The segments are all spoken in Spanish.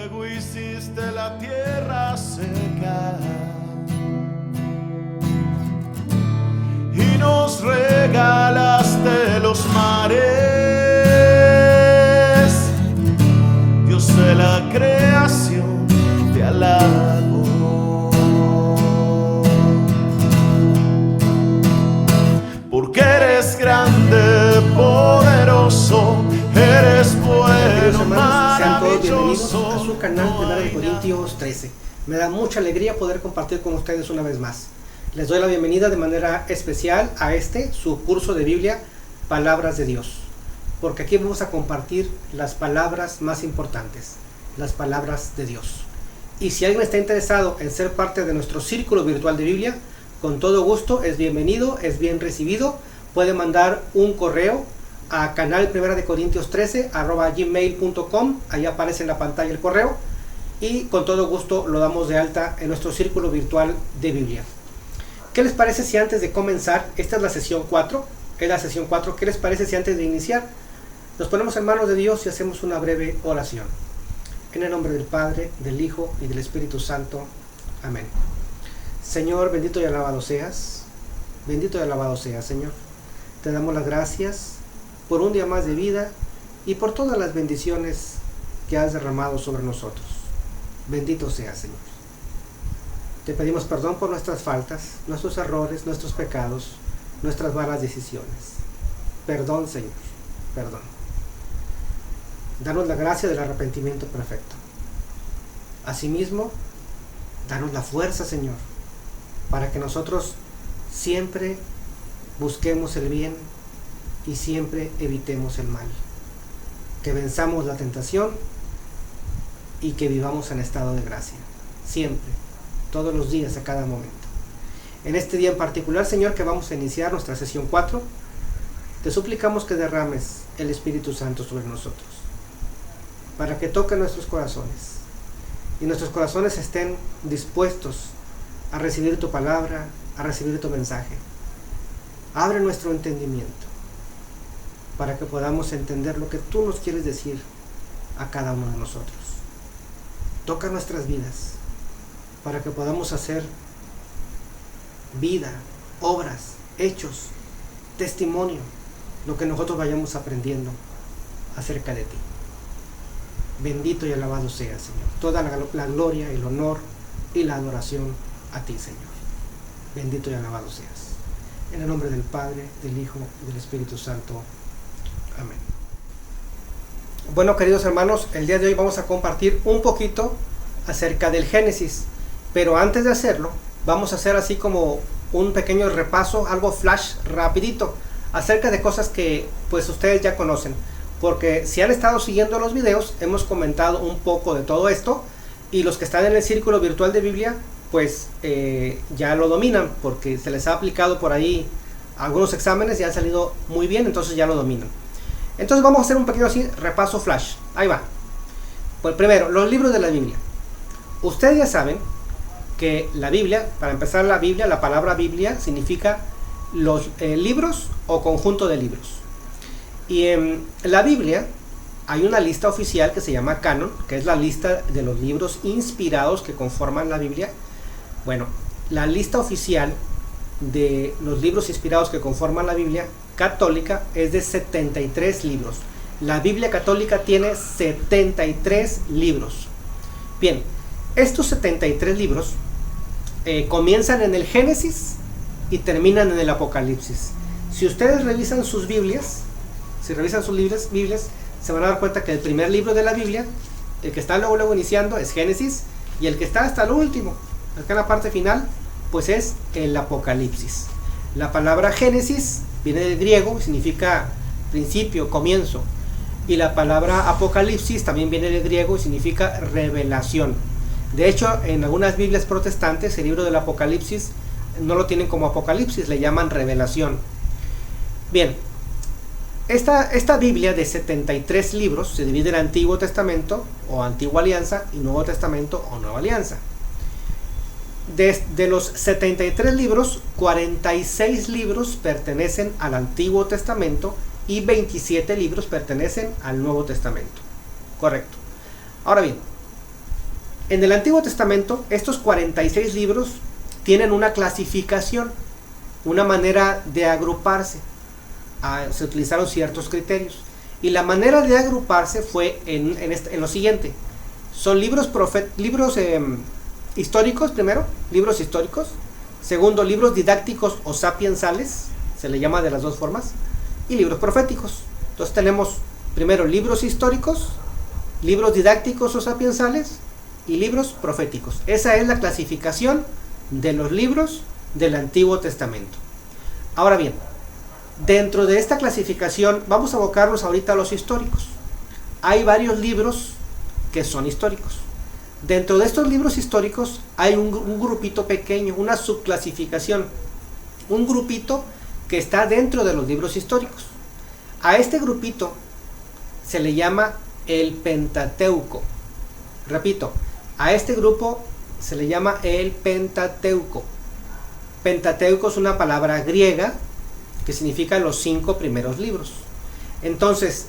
Luego hiciste la tierra seca y nos regalaste los mares. Dios de la creación, te alabo. Porque eres grande, poderoso, eres bueno, maravilloso. Sean todos bienvenidos a su canal Primera de Corintios 13. Me da mucha alegría poder compartir con ustedes una vez más. Les doy la bienvenida de manera especial a su curso de Biblia, Palabras de Dios. Porque aquí vamos a compartir las palabras más importantes, las palabras de Dios. Y si alguien está interesado en ser parte de nuestro círculo virtual de Biblia, con todo gusto, es bienvenido, es bien recibido. Puede mandar un correo a canal primera de Corintios 13 @gmail.com. Ahí aparece en la pantalla el correo y con todo gusto lo damos de alta en nuestro círculo virtual de Biblia. ¿Qué les parece si antes de comenzar, esta es la sesión 4, ¿qué les parece si antes de iniciar nos ponemos en manos de Dios y hacemos una breve oración? En el nombre del Padre, del Hijo y del Espíritu Santo. Amén. Señor, bendito y alabado seas, Señor. Te damos las gracias por un día más de vida y por todas las bendiciones que has derramado sobre nosotros. Bendito seas, Señor. Te pedimos perdón por nuestras faltas, nuestros errores, nuestros pecados, nuestras malas decisiones. Perdón, Señor, perdón. Danos la gracia del arrepentimiento perfecto. Asimismo, danos la fuerza, Señor, para que nosotros siempre busquemos el bien y siempre evitemos el mal. Que venzamos la tentación y que vivamos en estado de gracia. Siempre, todos los días, a cada momento. En este día en particular, Señor, que vamos a iniciar nuestra sesión 4, te suplicamos que derrames el Espíritu Santo sobre nosotros, para que toque nuestros corazones y nuestros corazones estén dispuestos a recibir tu palabra, a recibir tu mensaje. Abre nuestro entendimiento para que podamos entender lo que tú nos quieres decir a cada uno de nosotros. Toca nuestras vidas para que podamos hacer vida, obras, hechos, testimonio, lo que nosotros vayamos aprendiendo acerca de ti. Bendito y alabado seas, Señor. Toda la gloria, el honor y la adoración a ti, Señor. Bendito y alabado seas. En el nombre del Padre, del Hijo y del Espíritu Santo. Amén. Bueno, queridos hermanos, el día de hoy vamos a compartir un poquito acerca del Génesis. Pero antes de hacerlo, vamos a hacer así como un pequeño repaso, algo flash, rapidito, acerca de cosas que pues ustedes ya conocen. Porque si han estado siguiendo los videos, hemos comentado un poco de todo esto. Y los que están en el círculo virtual de Biblia, pues ya lo dominan, porque se les ha aplicado por ahí algunos exámenes y han salido muy bien, entonces ya lo dominan. Entonces vamos a hacer un pequeño así, repaso flash. Ahí va. Pues primero, los libros de la Biblia. Ustedes ya saben que la Biblia, para empezar la palabra Biblia significa los libros o conjunto de libros. Y en la Biblia hay una lista oficial que se llama canon, que es la lista de los libros inspirados que conforman la Biblia. Bueno, la lista oficial de los libros inspirados que conforman la Biblia católica es de 73 libros. La Biblia católica tiene 73 libros. Bien, estos 73 libros comienzan en el Génesis y terminan en el Apocalipsis. Si ustedes revisan sus Biblias, Biblias, se van a dar cuenta que el primer libro de la Biblia, el que está luego iniciando, es Génesis, y el que está hasta el último, acá en la parte final, pues es el Apocalipsis. La palabra Génesis viene del griego, significa principio, comienzo, y la palabra Apocalipsis también viene del griego y significa revelación. De hecho, en algunas Biblias protestantes, el libro del Apocalipsis no lo tienen como Apocalipsis, le llaman revelación. Bien, esta Biblia de 73 libros se divide en Antiguo Testamento o Antigua Alianza y Nuevo Testamento o Nueva Alianza. De los 73 libros, 46 libros pertenecen al Antiguo Testamento y 27 libros pertenecen al Nuevo Testamento. Correcto. Ahora bien, En el Antiguo Testamento, estos 46 libros tienen una clasificación, una manera de agruparse. Se utilizaron ciertos criterios. Y la manera de agruparse fue en lo siguiente. Son libros históricos, primero, libros históricos. Segundo, libros didácticos o sapiensales, se le llama de las dos formas. Y libros proféticos. Entonces tenemos primero libros históricos, libros didácticos o sapiensales y libros proféticos. Esa es la clasificación de los libros del Antiguo Testamento. Ahora bien, dentro de esta clasificación vamos a abocarnos ahorita a los históricos. Hay varios libros que son históricos. Dentro de estos libros históricos hay un grupito pequeño, una subclasificación, un grupito que está dentro de los libros históricos. A este grupito se le llama el Pentateuco. Repito, a este grupo se le llama el Pentateuco. Pentateuco es una palabra griega que significa los 5 primeros libros. Entonces,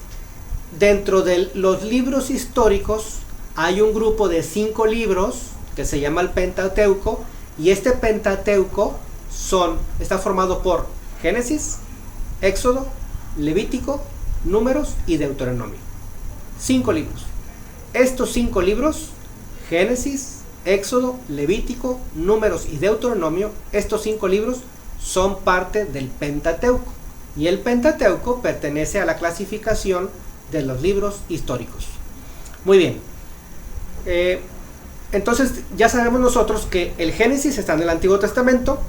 dentro de los libros históricos hay un grupo de 5 libros que se llama el Pentateuco, y este Pentateuco está formado por Génesis, Éxodo, Levítico, Números y Deuteronomio. 5 libros. Estos 5 libros, Génesis, Éxodo, Levítico, Números y Deuteronomio, estos 5 libros son parte del Pentateuco. Y el Pentateuco pertenece a la clasificación de los libros históricos. Muy bien. Entonces ya sabemos nosotros que el Génesis está en el Antiguo Testamento.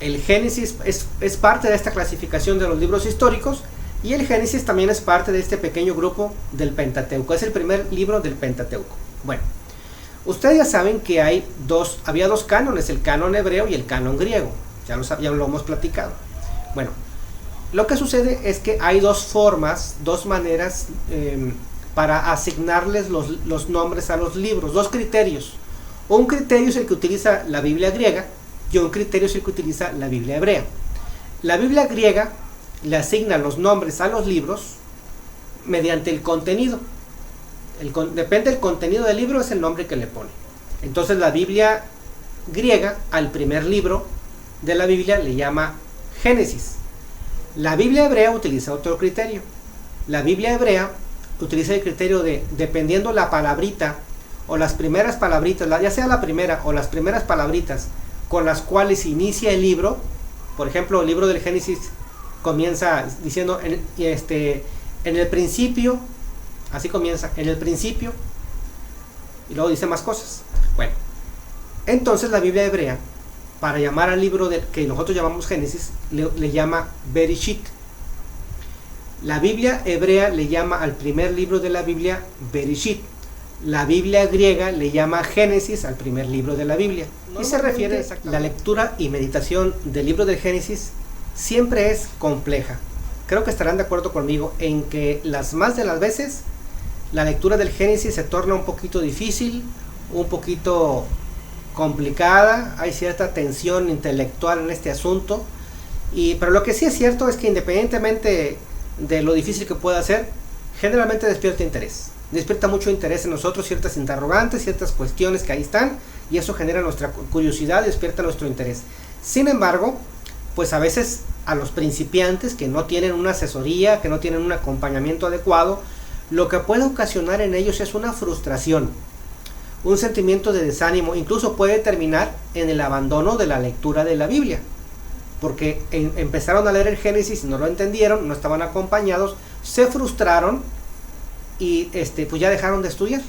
El Génesis es parte de esta clasificación de los libros históricos, y el Génesis también es parte de este pequeño grupo del Pentateuco. Es el primer libro del Pentateuco. Bueno, ustedes ya saben que había dos cánones, el canon hebreo y el canon griego. Ya lo hemos platicado. Bueno, lo que sucede es que hay dos maneras para asignarles los nombres a los libros, dos criterios. Un criterio es el que utiliza la Biblia griega y un criterio es el que utiliza la Biblia hebrea. La Biblia griega le asigna los nombres a los libros mediante el contenido. Depende del contenido del libro, es el nombre que le pone. Entonces la Biblia griega al primer libro de la Biblia le llama Génesis. La Biblia hebrea utiliza otro criterio. La Biblia hebrea utiliza el criterio de, dependiendo la palabrita o las primeras palabritas, ya sea la primera o las primeras palabritas con las cuales inicia el libro. Por ejemplo, el libro del Génesis comienza diciendo en el principio, así comienza, en el principio, y luego dice más cosas. Bueno, entonces la Biblia hebrea, para llamar al libro que nosotros llamamos Génesis, le llama Bereshit. La Biblia hebrea le llama al primer libro de la Biblia Bereshit. La Biblia griega le llama Génesis al primer libro de la Biblia. Y se refiere a la lectura y meditación del libro del Génesis siempre es compleja. Creo que estarán de acuerdo conmigo en que las más de las veces la lectura del Génesis se torna un poquito difícil, un poquito complicada, hay cierta tensión intelectual en este asunto, pero lo que sí es cierto es que independientemente de lo difícil que pueda ser, generalmente despierta mucho interés en nosotros, ciertas interrogantes, ciertas cuestiones que ahí están, y eso genera nuestra curiosidad y despierta nuestro interés. Sin embargo, pues a veces a los principiantes que no tienen una asesoría, que no tienen un acompañamiento adecuado, lo que puede ocasionar en ellos es una frustración, un sentimiento de desánimo, incluso puede terminar en el abandono de la lectura de la Biblia, porque empezaron a leer el Génesis y no lo entendieron, no estaban acompañados, se frustraron y pues ya dejaron de estudiar.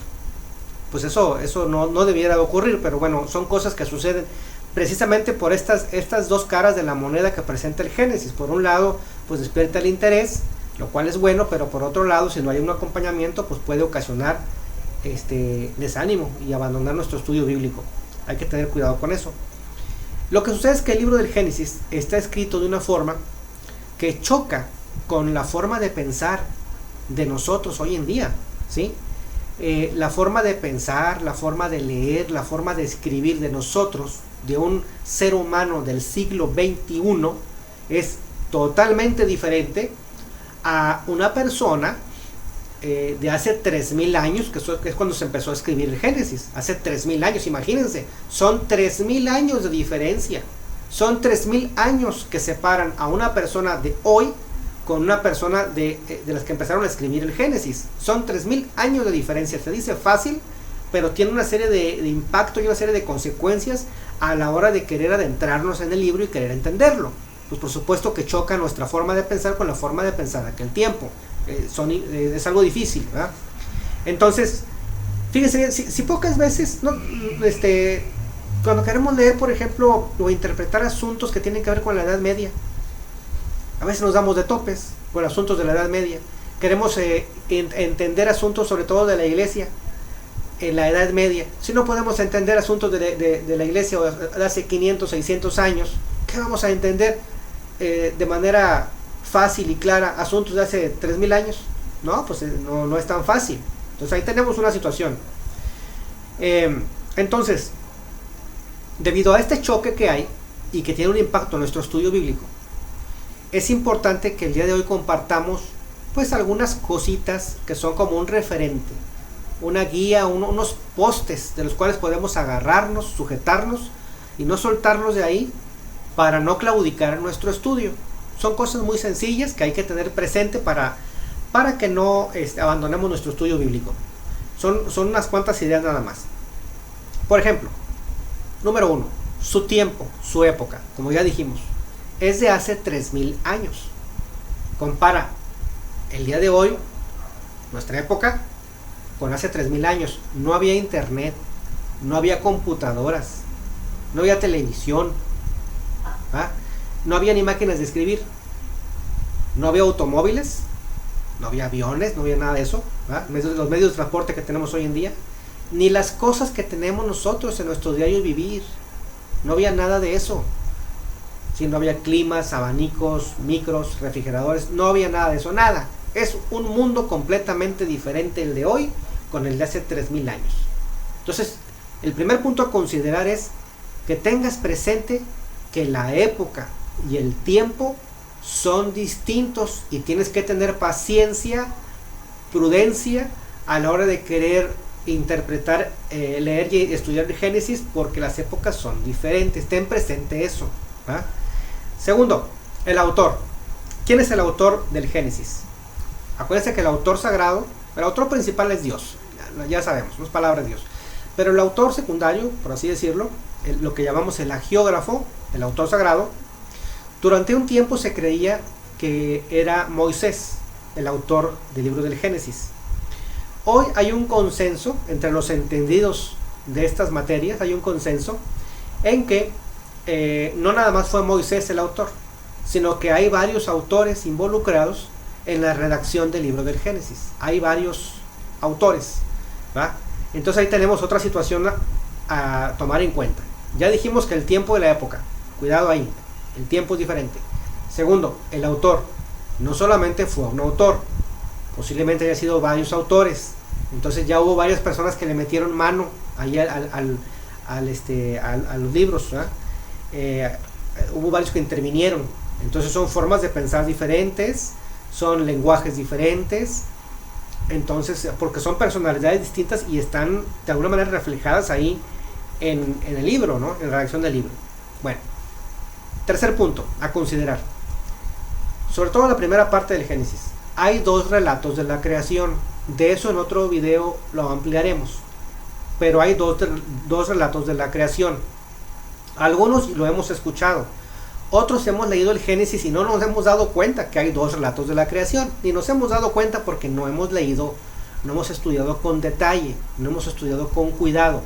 Pues eso no debiera de ocurrir, pero bueno, son cosas que suceden precisamente por estas dos caras de la moneda que presenta el Génesis. Por un lado, pues despierta el interés, lo cual es bueno, pero por otro lado, si no hay un acompañamiento, pues puede ocasionar desánimo y abandonar nuestro estudio bíblico. Hay que tener cuidado con eso. Lo que sucede es que el libro del Génesis está escrito de una forma que choca con la forma de pensar de nosotros hoy en día, ¿sí? La forma de pensar, la forma de leer, la forma de escribir de nosotros, de un ser humano del siglo XXI, es totalmente diferente a una persona de hace 3000 años, que es cuando se empezó a escribir el Génesis. Hace 3000 años, imagínense, son 3000 años de diferencia. Son 3000 años que separan a una persona de hoy con una persona de las que empezaron a escribir el Génesis. Son 3000 años de diferencia. Se dice fácil, pero tiene una serie de impacto y una serie de consecuencias a la hora de querer adentrarnos en el libro y querer entenderlo. Pues por supuesto que choca nuestra forma de pensar con la forma de pensar de aquel tiempo. Es algo difícil, ¿verdad? Entonces, fíjense, si pocas veces, ¿no? Cuando queremos leer, por ejemplo, o interpretar asuntos que tienen que ver con la Edad Media, a veces nos damos de topes con asuntos de la Edad Media. Queremos entender asuntos sobre todo de la iglesia en la Edad Media. Si no podemos entender asuntos de la iglesia de hace 500, 600 años, ¿qué vamos a entender de manera fácil y clara asuntos de hace 3000 años? No, pues no es tan fácil. Entonces ahí tenemos una situación. Entonces, debido a este choque que hay y que tiene un impacto en nuestro estudio bíblico, es importante que el día de hoy compartamos pues algunas cositas que son como un referente, una guía, unos postes de los cuales podemos agarrarnos, sujetarnos y no soltarnos de ahí para no claudicar en nuestro estudio. Son cosas muy sencillas que hay que tener presente para que no abandonemos nuestro estudio bíblico. Son unas cuantas ideas nada más. Por ejemplo, número 1, su tiempo, su época, como ya dijimos, es de hace 3000 años. Compara el día de hoy, nuestra época, con hace 3000 años. No había internet, no había computadoras, no había televisión, ¿ah? No había ni máquinas de escribir, no había automóviles, no había aviones, no había nada de eso, ¿ah? Los medios de transporte que tenemos hoy en día, ni las cosas que tenemos nosotros en nuestro diario vivir. No había nada de eso. Sí, no había climas, abanicos, micros, refrigeradores, no había nada de eso, nada. Es un mundo completamente diferente el de hoy con el de hace 3000 años. Entonces, el primer punto a considerar es que tengas presente que la época y el tiempo son distintos y tienes que tener paciencia, prudencia a la hora de querer interpretar, leer y estudiar el Génesis, porque las épocas son diferentes. Ten presente eso, ¿va? Segundo, el autor. ¿Quién es el autor del Génesis? Acuérdense que el autor sagrado, el autor principal es Dios, ya sabemos, no es palabra de Dios, pero el autor secundario, por así decirlo, lo que llamamos el hagiógrafo, el autor sagrado, durante un tiempo se creía que era Moisés, el autor del libro del Génesis. Hoy hay un consenso entre los entendidos de estas materias, hay un consenso en que no nada más fue Moisés el autor, sino que hay varios autores involucrados en la redacción del libro del Génesis. Hay varios autores, ¿va? Entonces ahí tenemos otra situación a tomar en cuenta. Ya dijimos que el tiempo de la época, cuidado ahí, el tiempo es diferente. Segundo, el autor. No solamente fue un autor, posiblemente haya sido varios autores. Entonces ya hubo varias personas que le metieron mano ahí a los libros, ¿verdad? Hubo varios que intervinieron. Entonces son formas de pensar diferentes, son lenguajes diferentes, entonces porque son personalidades distintas y están de alguna manera reflejadas ahí en el libro, ¿no? En la redacción del libro. Bueno, tercer punto a considerar, sobre todo la primera parte del Génesis. Hay dos relatos de la creación. De eso en otro video lo ampliaremos, pero hay dos relatos de la creación. Algunos lo hemos escuchado, otros hemos leído el Génesis y no nos hemos dado cuenta que hay dos relatos de la creación, y nos hemos dado cuenta porque no hemos leído, no hemos estudiado con detalle, no hemos estudiado con cuidado.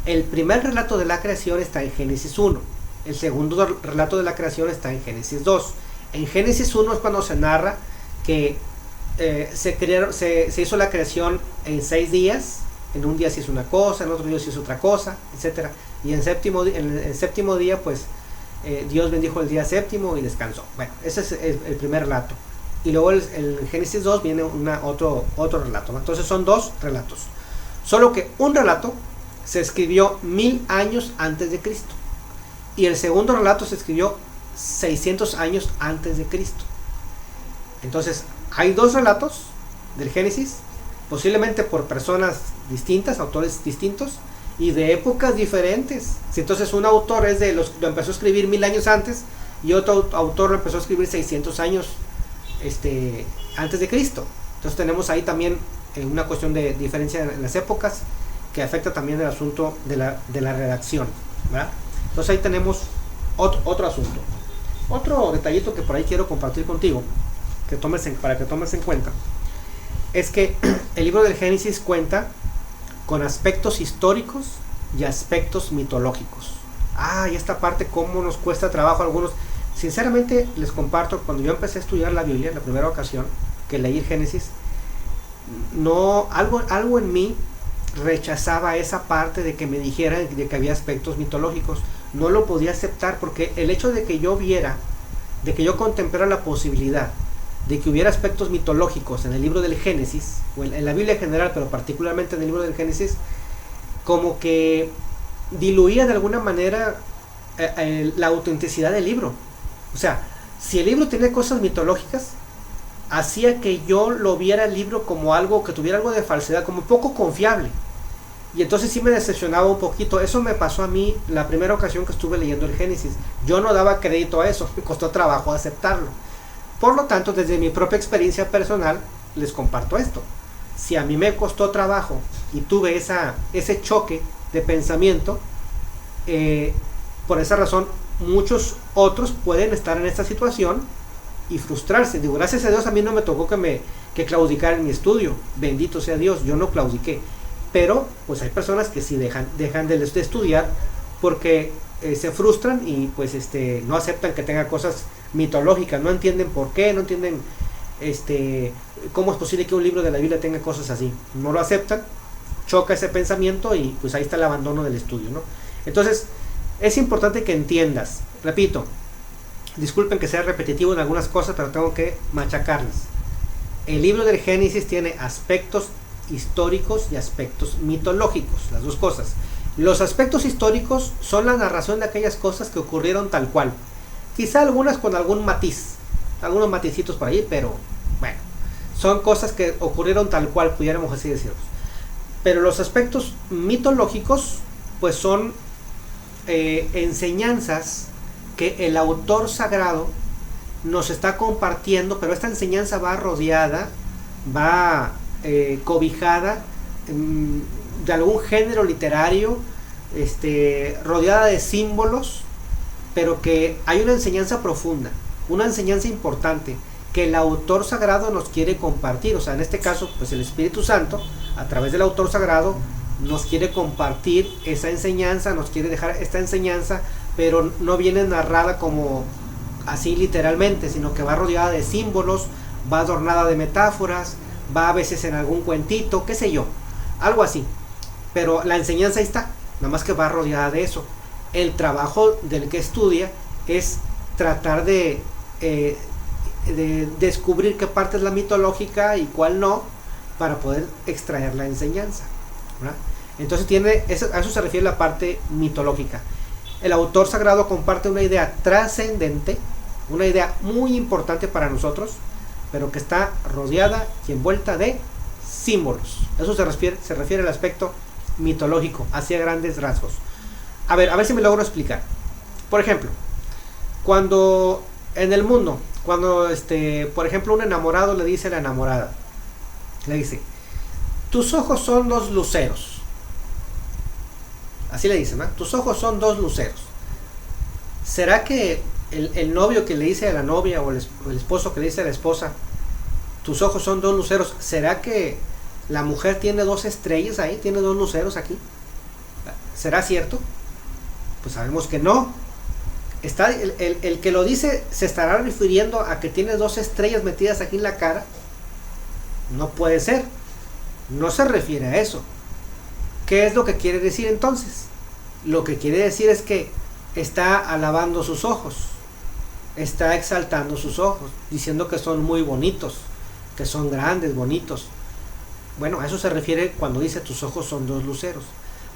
El primer relato de la creación está en Génesis 1, el segundo relato de la creación está en Génesis 2. En Génesis 1 es cuando se narra que se hizo la creación en 6 días. En un día se hizo una cosa, en otro día se hizo otra cosa, etc. Y en el séptimo día, pues Dios bendijo el día séptimo y descansó. Bueno, ese es el primer relato. Y luego el Génesis 2 viene otro relato, ¿no? Entonces son dos relatos. Solo que un relato se escribió 1000 años antes de Cristo. Y el segundo relato se escribió 600 años antes de Cristo. Entonces hay dos relatos del Génesis posiblemente por personas distintas, autores distintos y de épocas diferentes. Si entonces un autor lo empezó a escribir 1000 años antes y otro autor lo empezó a escribir 600 años antes de Cristo. Entonces tenemos ahí también una cuestión de diferencia en las épocas que afecta también el asunto de la redacción, ¿verdad? Entonces ahí tenemos otro asunto. Otro detallito que por ahí quiero compartir contigo, para que tomes en cuenta, es que el libro del Génesis cuenta con aspectos históricos y aspectos mitológicos. Y esta parte cómo nos cuesta trabajo a algunos. Sinceramente les comparto, cuando yo empecé a estudiar la Biblia, la primera ocasión que leí el Génesis, algo en mí rechazaba esa parte de que me dijeran de que había aspectos mitológicos. No lo podía aceptar, porque el hecho de que yo contemplara la posibilidad de que hubiera aspectos mitológicos en el libro del Génesis, o en la Biblia en general, pero particularmente en el libro del Génesis, como que diluía de alguna manera la autenticidad del libro. O sea, si el libro tenía cosas mitológicas, hacía que yo lo viera el libro como algo que tuviera algo de falsedad, como poco confiable. Y entonces sí me decepcionaba un poquito. Eso me pasó a mí la primera ocasión que estuve leyendo el Génesis. Yo no daba crédito a eso, me costó trabajo aceptarlo. Por lo tanto, desde mi propia experiencia personal, les comparto esto. Si a mí me costó trabajo y tuve ese choque de pensamiento, por esa razón, muchos otros pueden estar en esta situación y frustrarse. Digo, gracias a Dios a mí no me tocó que claudicar en mi estudio. Bendito sea Dios, yo no claudiqué. Pero pues hay personas que sí dejan de estudiar porque se frustran y pues no aceptan que tenga cosas mitológicas, no entienden por qué, no entienden cómo es posible que un libro de la Biblia tenga cosas así. No lo aceptan, choca ese pensamiento y pues ahí está el abandono del estudio, ¿no? Entonces es importante que entiendas, repito, disculpen que sea repetitivo en algunas cosas, pero tengo que machacarles. El libro del Génesis tiene aspectos históricos y aspectos mitológicos, las dos cosas. Los aspectos históricos son la narración de aquellas cosas que ocurrieron tal cual, quizá algunas con algún matiz, algunos maticitos por ahí, pero bueno, son cosas que ocurrieron tal cual, pudiéramos así decirlos. Pero los aspectos mitológicos pues son enseñanzas que el autor sagrado nos está compartiendo, pero esta enseñanza va rodeada, va cobijada de algún género literario, rodeada de símbolos, pero que hay una enseñanza profunda, una enseñanza importante que el autor sagrado nos quiere compartir. O sea, en este caso pues el Espíritu Santo a través del autor sagrado nos quiere compartir esa enseñanza, nos quiere dejar esta enseñanza, pero no viene narrada como así literalmente, sino que va rodeada de símbolos, va adornada de metáforas, va a veces en algún cuentito, qué sé yo, algo así. Pero la enseñanza ahí está, nada más que va rodeada de eso. El trabajo del que estudia es tratar de descubrir qué parte es la mitológica y cuál no, para poder extraer la enseñanza, ¿verdad? Entonces a eso se refiere la parte mitológica. El autor sagrado comparte una idea trascendente, una idea muy importante para nosotros, pero que está rodeada y envuelta de símbolos. Eso se refiere al aspecto mitológico, hacia grandes rasgos. A ver si me logro explicar. Por ejemplo, cuando en el mundo, por ejemplo, un enamorado le dice a la enamorada, le dice, tus ojos son dos luceros. Así le dicen, ¿no? Tus ojos son dos luceros. ¿Será que el novio que le dice a la novia o el esposo que le dice a la esposa, tus ojos son dos luceros, ¿será que la mujer tiene dos estrellas ahí, tiene dos luceros aquí? ¿Será cierto? Pues sabemos que no. El que lo dice se estará refiriendo a que tiene dos estrellas metidas aquí en la cara. No puede ser. No se refiere a eso. ¿Qué es lo que quiere decir entonces? Lo que quiere decir es que está alabando sus ojos, está exaltando sus ojos, diciendo que son muy bonitos, que son grandes, bonitos. Bueno, a eso se refiere cuando dice tus ojos son dos luceros.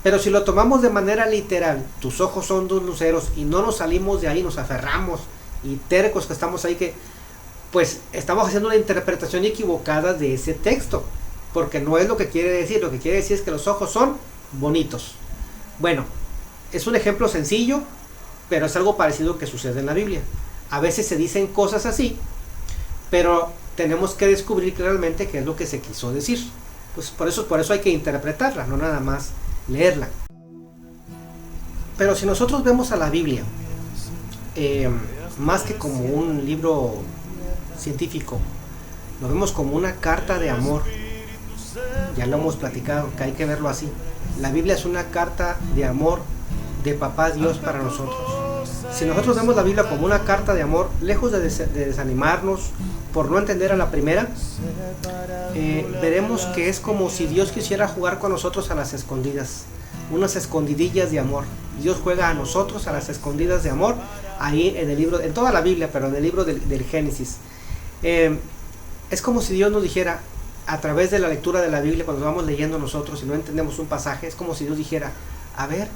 Pero si lo tomamos de manera literal, tus ojos son dos luceros, y no nos salimos de ahí, nos aferramos y tercos que estamos ahí, que pues estamos haciendo una interpretación equivocada de ese texto, porque no es lo que quiere decir. Lo que quiere decir es que los ojos son bonitos. Bueno, es un ejemplo sencillo, pero es algo parecido que sucede en la Biblia. A veces se dicen cosas así, pero tenemos que descubrir realmente qué es lo que se quiso decir. Pues por eso hay que interpretarla, no nada más leerla. Pero si nosotros vemos a la Biblia más que como un libro científico, lo vemos como una carta de amor. Ya lo hemos platicado, que hay que verlo así. La Biblia es una carta de amor de Papá Dios para nosotros. Si nosotros vemos la Biblia como una carta de amor, lejos de desanimarnos por no entender a la primera, veremos que es como si Dios quisiera jugar con nosotros a las escondidas, unas escondidillas de amor. Dios juega a nosotros a las escondidas de amor, ahí en el libro, en toda la Biblia, pero en el libro del Génesis. Es como si Dios nos dijera, a través de la lectura de la Biblia, cuando vamos leyendo nosotros y no entendemos un pasaje, es como si Dios dijera, a ver,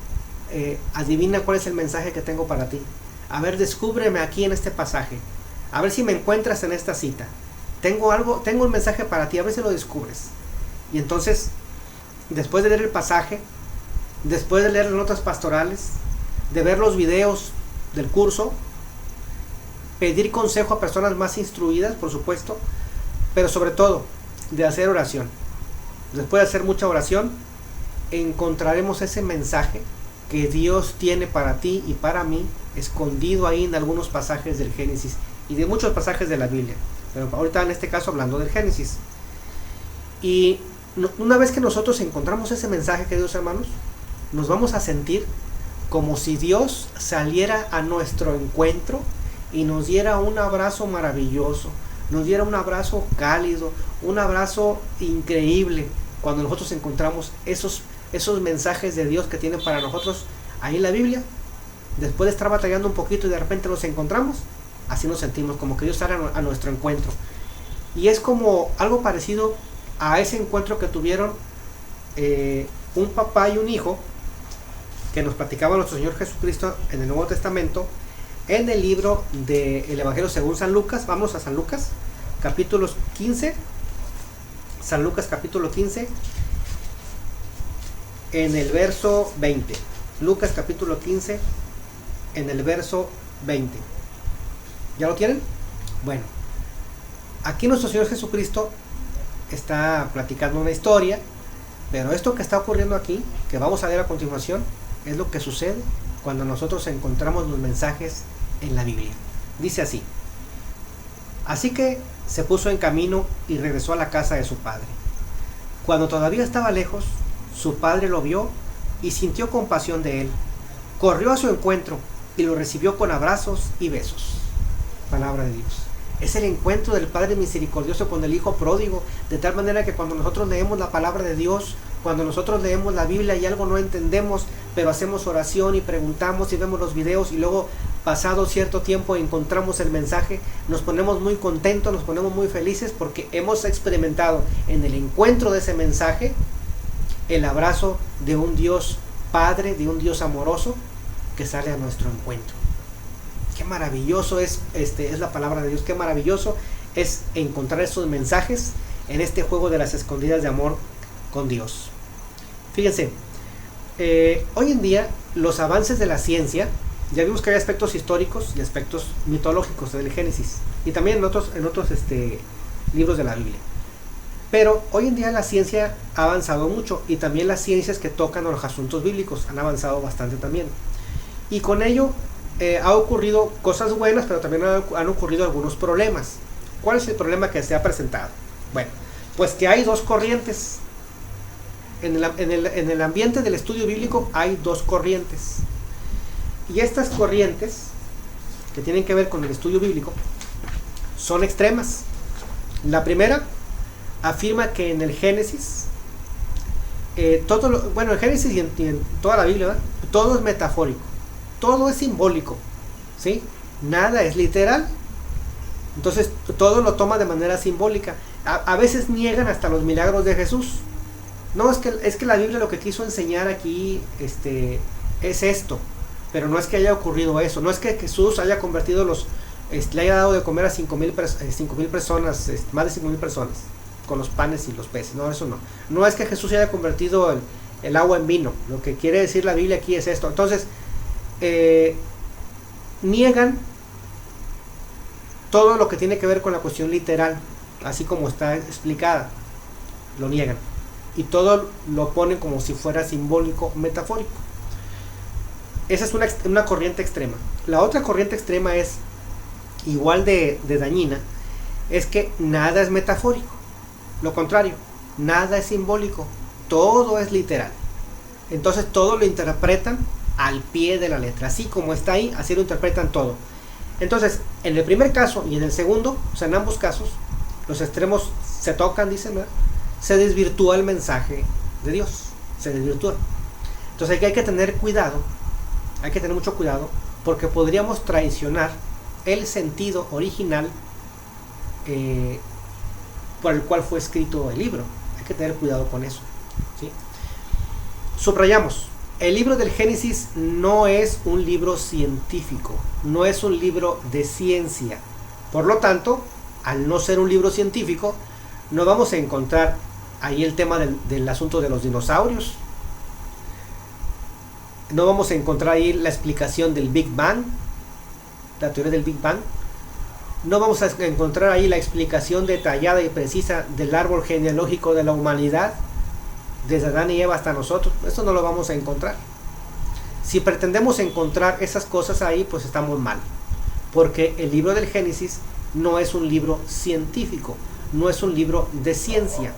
adivina cuál es el mensaje que tengo para ti. A ver, descúbreme aquí en este pasaje. A ver si me encuentras en esta cita. Tengo un mensaje para ti, a ver si lo descubres. Y entonces, después de leer el pasaje, después de leer las notas pastorales, de ver los videos del curso, pedir consejo a personas más instruidas, por supuesto, pero sobre todo, de hacer oración. Después de hacer mucha oración, encontraremos ese mensaje que Dios tiene para ti y para mí, escondido ahí en algunos pasajes del Génesis y de muchos pasajes de la Biblia, pero ahorita en este caso hablando del Génesis. Y una vez que nosotros encontramos ese mensaje, queridos hermanos, nos vamos a sentir como si Dios saliera a nuestro encuentro y nos diera un abrazo maravilloso, nos diera un abrazo cálido, un abrazo increíble, cuando nosotros encontramos esos mensajes de Dios que tiene para nosotros ahí en la Biblia. Después de estar batallando un poquito y de repente los encontramos, así nos sentimos, como que Dios sale a nuestro encuentro. Y es como algo parecido a ese encuentro que tuvieron un papá y un hijo, que nos platicaba nuestro Señor Jesucristo en el Nuevo Testamento, en el libro del Evangelio según San Lucas. Vamos a San Lucas, capítulo 15. San Lucas, capítulo 15, en el verso 20. Lucas, capítulo 15, en el verso 20. ¿Ya lo tienen? Bueno, aquí nuestro Señor Jesucristo está platicando una historia, pero esto que está ocurriendo aquí, que vamos a ver a continuación, es lo que sucede cuando nosotros encontramos los mensajes en la Biblia. Dice así: así que se puso en camino y regresó a la casa de su padre. Cuando todavía estaba lejos, su padre lo vio y sintió compasión de él. Corrió a su encuentro y lo recibió con abrazos y besos. Palabra de Dios. Es el encuentro del Padre misericordioso con el Hijo pródigo, de tal manera que cuando nosotros leemos la palabra de Dios, cuando nosotros leemos la Biblia y algo no entendemos, pero hacemos oración y preguntamos y vemos los videos y luego pasado cierto tiempo encontramos el mensaje, nos ponemos muy contentos, nos ponemos muy felices porque hemos experimentado en el encuentro de ese mensaje el abrazo de un Dios Padre, de un Dios amoroso que sale a nuestro encuentro. Qué maravilloso es la palabra de Dios, qué maravilloso es encontrar esos mensajes en este juego de las escondidas de amor con Dios. Fíjense, hoy en día los avances de la ciencia, ya vimos que hay aspectos históricos y aspectos mitológicos del Génesis y también en otros libros de la Biblia. Pero hoy en día la ciencia ha avanzado mucho y también las ciencias que tocan a los asuntos bíblicos han avanzado bastante también. Y con ello ha ocurrido cosas buenas, pero también han ocurrido algunos problemas. ¿Cuál es el problema que se ha presentado? Bueno, pues que hay dos corrientes. En el ambiente del estudio bíblico hay dos corrientes. Y estas corrientes, que tienen que ver con el estudio bíblico, son extremas. La primera afirma que en el Génesis, en el Génesis y en toda la Biblia, ¿verdad?, todo es metafórico, todo es simbólico, ¿sí? Nada es literal. Entonces todo lo toma de manera simbólica. A veces niegan hasta los milagros de Jesús. No, es que la Biblia lo que quiso enseñar aquí es esto, pero no es que haya ocurrido eso, no es que Jesús haya convertido le haya dado de comer a 5,000 personas, más de 5,000 personas con los panes y los peces. No, eso no. No es que Jesús haya convertido el agua en vino. Lo que quiere decir la Biblia aquí es esto. Entonces, niegan todo lo que tiene que ver con la cuestión literal, así como está explicada. Lo niegan. Y todo lo ponen como si fuera simbólico, metafórico. Esa es una corriente extrema. La otra corriente extrema es igual de dañina, es que nada es metafórico. Lo contrario, nada es simbólico, todo es literal. Entonces todo lo interpretan al pie de la letra, así como está ahí, así lo interpretan todo. Entonces, en el primer caso y en el segundo, o sea, en ambos casos, los extremos se tocan, dicen, ¿verdad? Se desvirtúa el mensaje de Dios, se desvirtúa. Entonces hay que tener cuidado, hay que tener mucho cuidado, porque podríamos traicionar el sentido original por el cual fue escrito el libro. Hay que tener cuidado con eso, ¿sí? Subrayamos, el libro del Génesis no es un libro científico, no es un libro de ciencia. Por lo tanto, al no ser un libro científico, no vamos a encontrar ahí el tema del asunto de los dinosaurios. No vamos a encontrar ahí la explicación del Big Bang, la teoría del Big Bang. No vamos a encontrar ahí la explicación detallada y precisa del árbol genealógico de la humanidad, desde Adán y Eva hasta nosotros. Eso no lo vamos a encontrar. Si pretendemos encontrar esas cosas ahí, pues estamos mal, porque el libro del Génesis no es un libro científico, no es un libro de ciencia,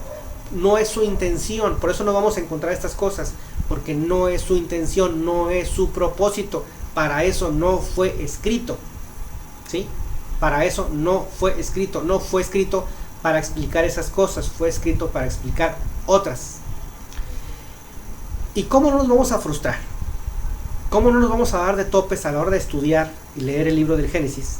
no es su intención. Por eso no vamos a encontrar estas cosas, porque no es su intención, no es su propósito. Para eso no fue escrito, ¿sí? Para eso no fue escrito. No fue escrito para explicar esas cosas, fue escrito para explicar otras. ¿Y cómo no nos vamos a frustrar? ¿Cómo no nos vamos a dar de topes a la hora de estudiar y leer el libro del Génesis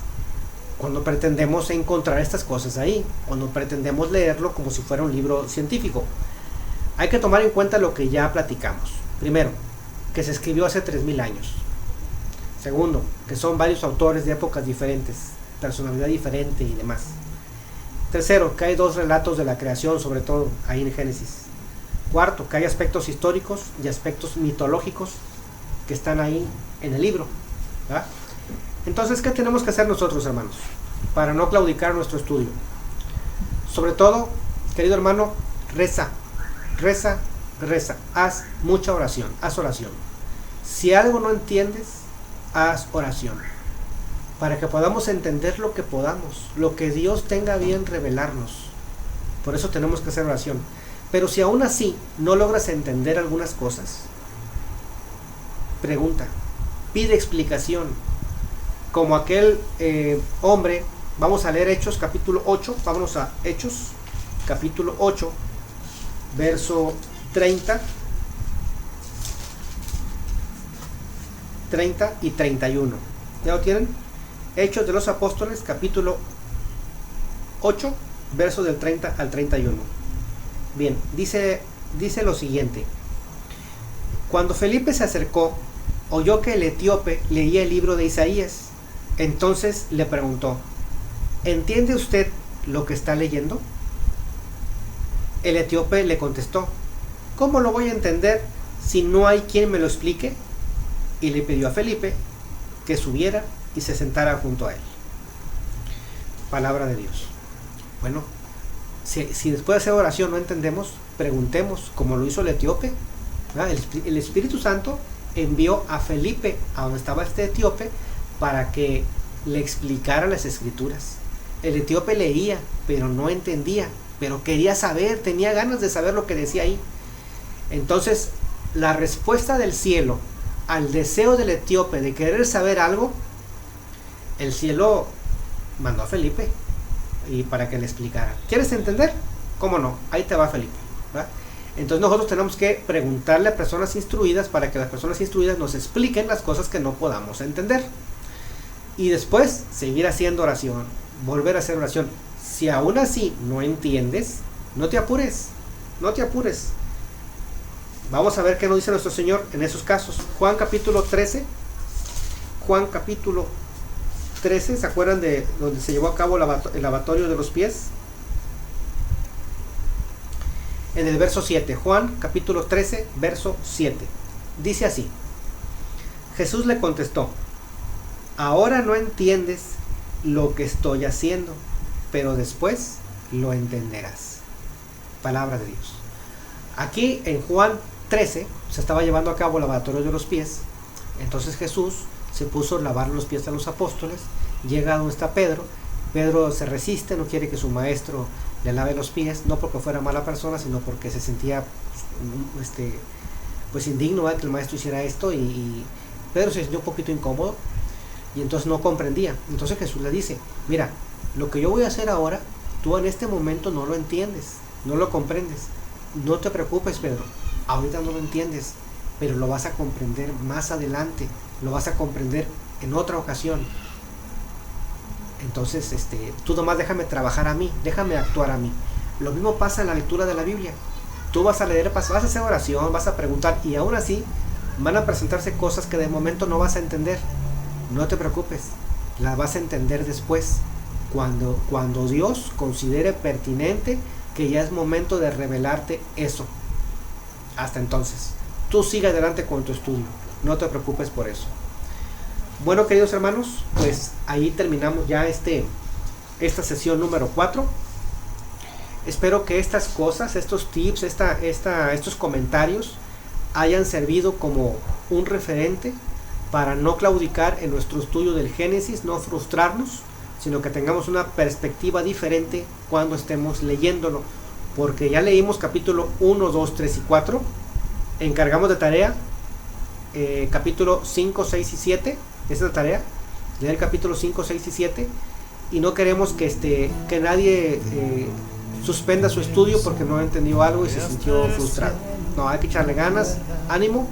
cuando pretendemos encontrar estas cosas ahí? Cuando pretendemos leerlo como si fuera un libro científico. Hay que tomar en cuenta lo que ya platicamos. Primero, que se escribió hace 3000 años. Segundo, que son varios autores de épocas diferentes, personalidad diferente y demás. Tercero, que hay 2 relatos de la creación, sobre todo ahí en Génesis. Cuarto, que hay aspectos históricos y aspectos mitológicos que están ahí en el libro, ¿verdad? Entonces, ¿qué tenemos que hacer nosotros, hermanos, para no claudicar nuestro estudio? Sobre todo, querido hermano, reza, reza, reza. Haz mucha oración, haz oración. Si algo no entiendes, haz oración, para que podamos entender lo que podamos, lo que Dios tenga bien revelarnos. Por eso tenemos que hacer oración. Pero si aún así no logras entender algunas cosas, pregunta, pide explicación. Como aquel hombre, vamos a leer Hechos capítulo 8, vámonos a Hechos capítulo 8, verso 30 y 31. ¿Ya lo tienen? Hechos de los Apóstoles capítulo 8, verso del 30 al 31. Bien, dice lo siguiente. Cuando Felipe se acercó, oyó que el etíope leía el libro de Isaías. Entonces le preguntó, ¿entiende usted lo que está leyendo? El etíope le contestó, ¿cómo lo voy a entender si no hay quien me lo explique? Y le pidió a Felipe que subiera y se sentara junto a él. Palabra de Dios. Bueno, si después de hacer oración no entendemos, preguntemos, como lo hizo el etíope. El Espíritu Santo envió a Felipe a donde estaba este etíope para que le explicara las escrituras. El etíope leía, pero no entendía, pero quería saber, tenía ganas de saber lo que decía ahí. Entonces, la respuesta del cielo al deseo del etíope de querer saber algo, el cielo mandó a Felipe y para que le explicara. ¿Quieres entender? ¿Cómo no? Ahí te va Felipe, ¿verdad? Entonces nosotros tenemos que preguntarle a personas instruidas para que las personas instruidas nos expliquen las cosas que no podamos entender. Y después seguir haciendo oración, volver a hacer oración. Si aún así no entiendes, no te apures, no te apures. Vamos a ver qué nos dice nuestro Señor en esos casos. Juan capítulo 13. Juan capítulo 13, ¿se acuerdan de donde se llevó a cabo el lavatorio de los pies? en el verso 7. Juan capítulo 13, verso 7. Dice así: Jesús le contestó: ahora no entiendes lo que estoy haciendo, pero después lo entenderás. Palabra de Dios. Aquí en Juan 13 se estaba llevando a cabo el lavatorio de los pies. Entonces Jesús se puso a lavar los pies a los apóstoles. Llega donde está Pedro. Pedro se resiste, no quiere que su maestro le lave los pies, no porque fuera mala persona, sino porque se sentía pues indigno, ¿verdad?, que el maestro hiciera esto, y Pedro se sintió un poquito incómodo y entonces no comprendía. Entonces Jesús le dice: mira, lo que yo voy a hacer ahora, tú en este momento no lo entiendes, no lo comprendes. No te preocupes, Pedro, ahorita no lo entiendes, pero lo vas a comprender más adelante, lo vas a comprender en otra ocasión. Entonces tú nomás déjame trabajar a mí, déjame actuar a mí. Lo mismo pasa en la lectura de la Biblia. Tú vas a leer, vas a hacer oración, vas a preguntar, y aún así van a presentarse cosas que de momento no vas a entender. No te preocupes, las vas a entender después, cuando Dios considere pertinente que ya es momento de revelarte eso. Hasta entonces, tú sigue adelante con tu estudio, no te preocupes por eso. Bueno, queridos hermanos, pues ahí terminamos ya esta sesión número 4. Espero que estas cosas, estos tips, estos comentarios hayan servido como un referente para no claudicar en nuestro estudio del Génesis, no frustrarnos, sino que tengamos una perspectiva diferente cuando estemos leyéndolo, porque ya leímos capítulo 1, 2, 3 y 4, encargamos de tarea capítulo 5, 6 y 7, esa es la tarea, leer capítulo 5, 6 y 7, y no queremos que nadie suspenda su estudio porque no entendió algo y se sintió frustrado. No, hay que echarle ganas, ánimo.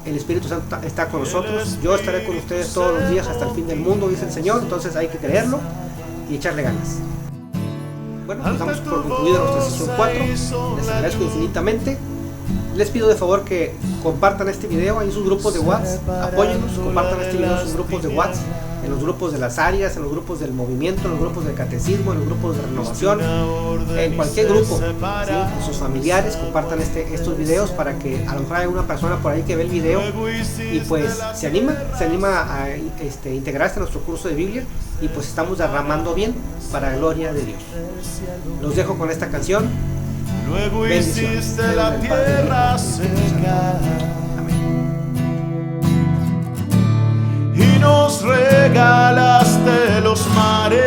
El Espíritu Santo está con nosotros. Yo estaré con ustedes todos los días hasta el fin del mundo, dice el Señor. Entonces hay que creerlo y echarle ganas. Bueno, pues damos por concluida nuestra sesión 4. Les agradezco infinitamente. Les pido de favor que compartan este video en sus grupos de WhatsApp. Apóyennos, compartan este video en sus grupos de WhatsApp, en los grupos de las áreas, en los grupos del movimiento, en los grupos del catecismo, en los grupos de renovación, en cualquier grupo, ¿sí?, con sus familiares. Compartan estos videos para que a lo mejor hay una persona por ahí que ve el video y pues se anima a integrarse a nuestro curso de Biblia, y pues estamos derramando bien para la gloria de Dios. Los dejo con esta canción. Luego hiciste la tierra seca y nos regalaste los mares.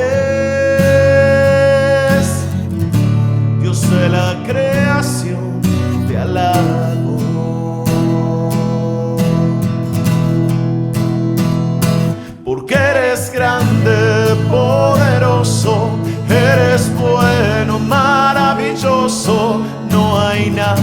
Dios de la creación, te alabo, porque eres grande, poderoso, eres bueno, maravilloso. No hay nada